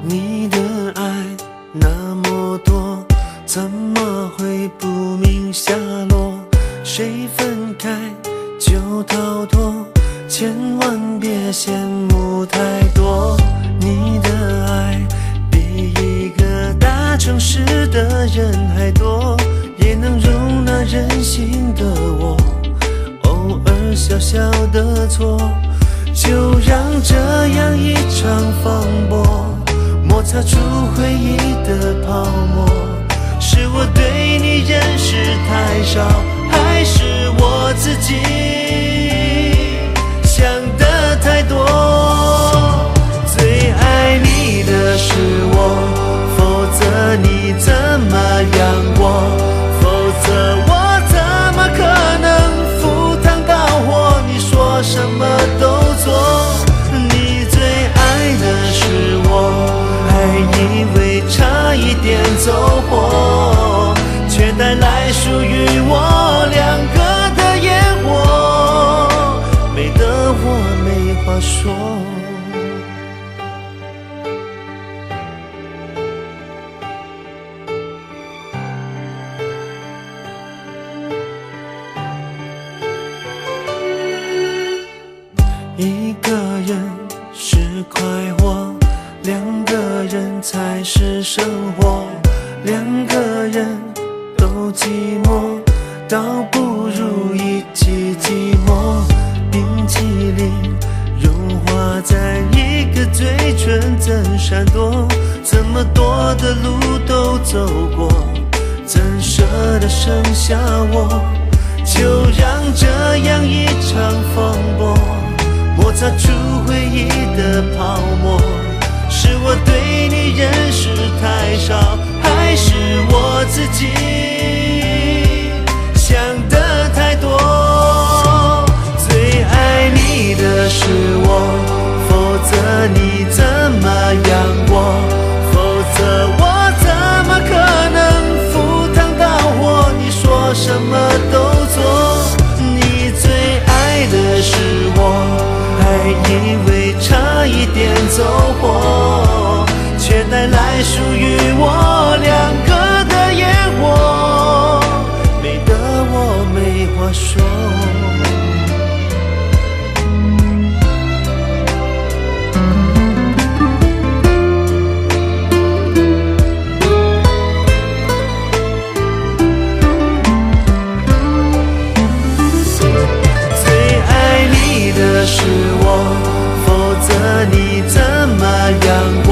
你的爱那么多，怎么会不明下落？谁分开就逃脱，千万别羡慕太多。你的爱比一个大城市的人还多，也能容纳任性的我，偶尔小小的错，就让这样一场风波摩擦出回忆的泡沫。是我对你认识太少，还是我自己想的太多？最爱你的是我，否则你怎么养我？否则我怎么可能赴汤蹈火？你说什么都做。你最爱的是我，还以为差一点走火，却带来属于我两个的烟火，美得我没话说。一个人是快活，两个人才是生活。两个人都寂寞，倒不如一起寂寞。冰淇淋融化在一个嘴唇怎闪躲？这么多的路都走过，怎舍得剩下我？就让这样一场风波摩擦出回忆的泡沫。是我对你认识太少，还是我自己想的太多？最爱你的是我，否则你怎么养我？否则我怎么可能赴汤蹈火？你说什么都做。你最爱的是我，还以为差一点走火，却带来属于我两个的烟火，美得我没话说。最爱你的是我，否则你怎么养我？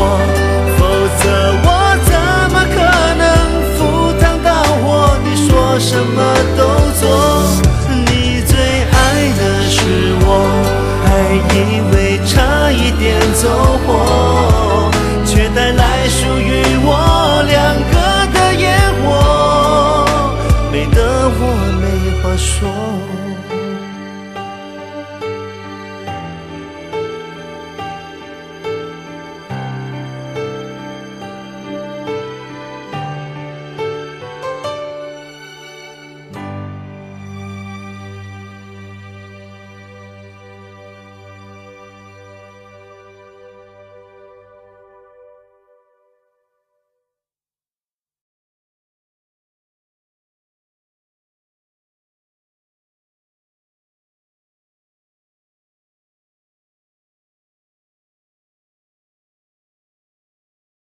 否则我怎么可能赴汤蹈火？你说什么都做。你最爱的是我，还以为差一点走火，却带来属于我两个的烟火，美得我没话说。